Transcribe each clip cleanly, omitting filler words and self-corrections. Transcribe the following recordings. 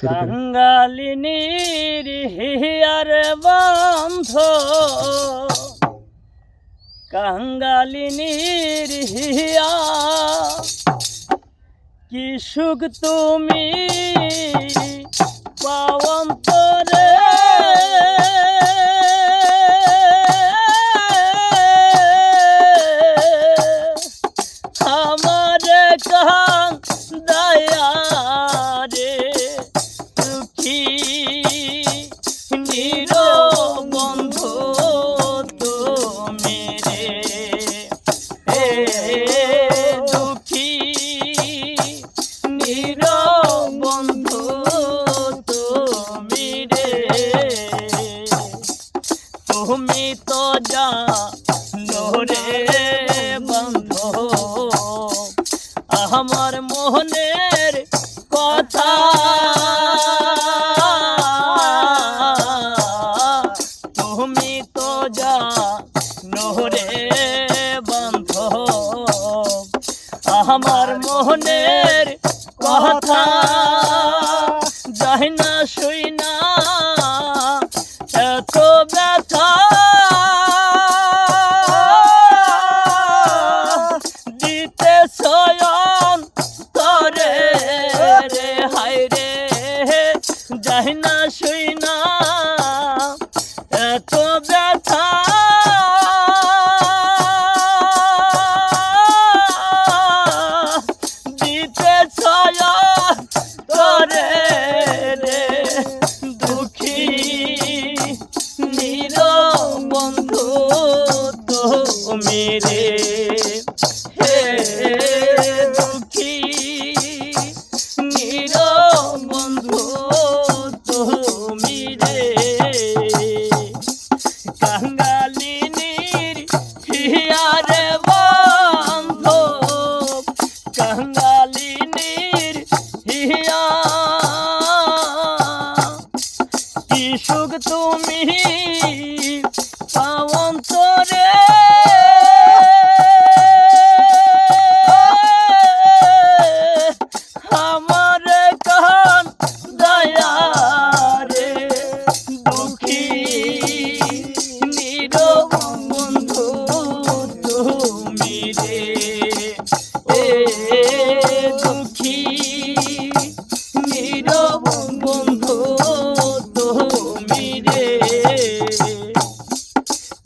কাঙ্গালিনীর here বন্ধ, কাঙ্গালিনীর হিয়া কি সুখ তুমি পাওন্তরে, আমার কান্দায়া রে দুঃখী নির বন্ধু তুমি রে, দুঃখী নির বন্ধু তুমি রে। তুমি তো জানো রে বন্ধু আমার মোহনের কথা, তুমি তো জানো রে বন্ধু আমার মোহনের কথা, যাই না শুই না এত ব্যথা, দিতে সয়ন তরে রে হায় রে, যাই না শুই না এত ব্যথা, দিতে সয়ন তরে রে দুঃখী নির বন্ধু তুমি রে, হে দুঃখী নির বন্ধু তুমি রে। কাঙ্গালিনীর হিয়ারে বন্ধু, কাঙ্গালিনীর হিয়া কি সুখ তুমি পাওন্তরে, আমার কান্দায়া রে দুঃখী নির বন্ধু তুমি রে, দুঃখী নির বন্ধু তুমি রে।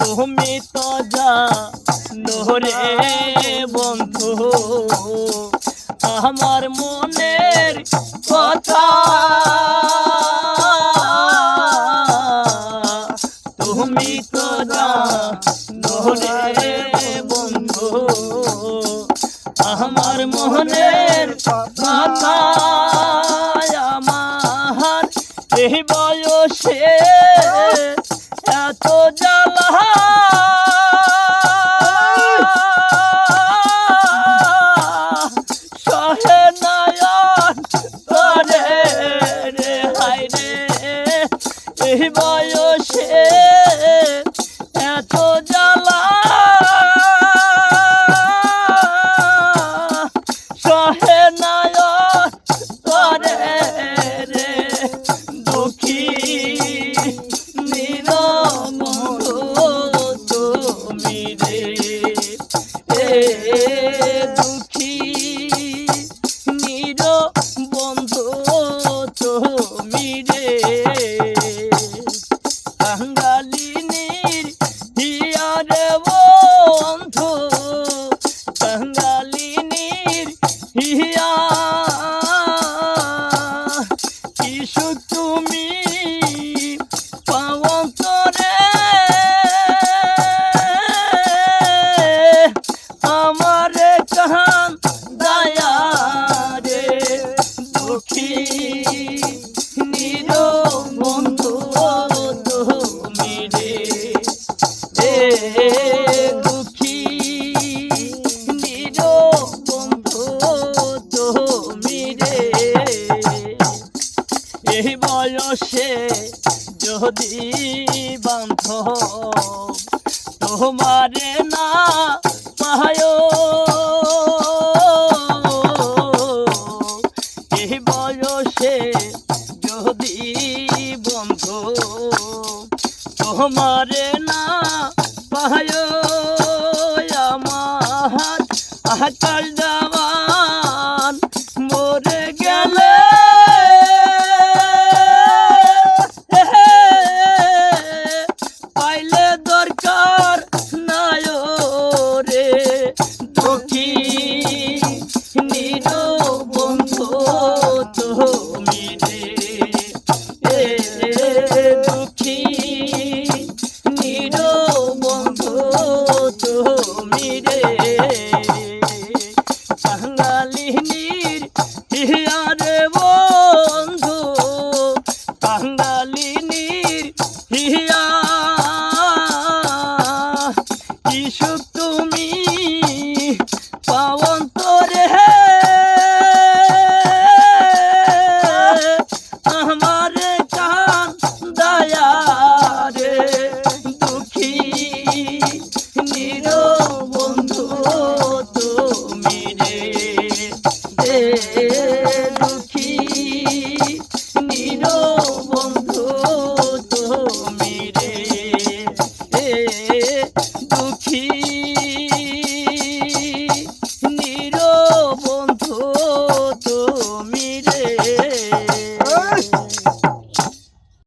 তুমি তো জানো রে বন্ধু আমার মনের কথা, তুমি তো জানো রে বন্ধু আমার মনের কথা, আমার এই বয়সে এত জ্বালা, সহে নয়ন তরে রে হায় রে, এই বয়সে এত জ্বালা, সহে নয়ন তরে রে দুঃখী নির বন্ধু তুমি রে, দুঃখী নির বন্ধু তুমি রে। কাঙ্গালিনীর হিয়ারে বন্ধু, কাঙ্গালিনীর হিয়া কি সুখ তুমি পাওন্তরে, আমার কান্দায়া রে দুঃখী নির বন্ধু তুমি রে, দুঃখী নির বন্ধু তুমি রে। এই বয়সে যদি বান্ধব তোমারে না পায়, এই বয়সে তোমারে না পায় আমার আকাল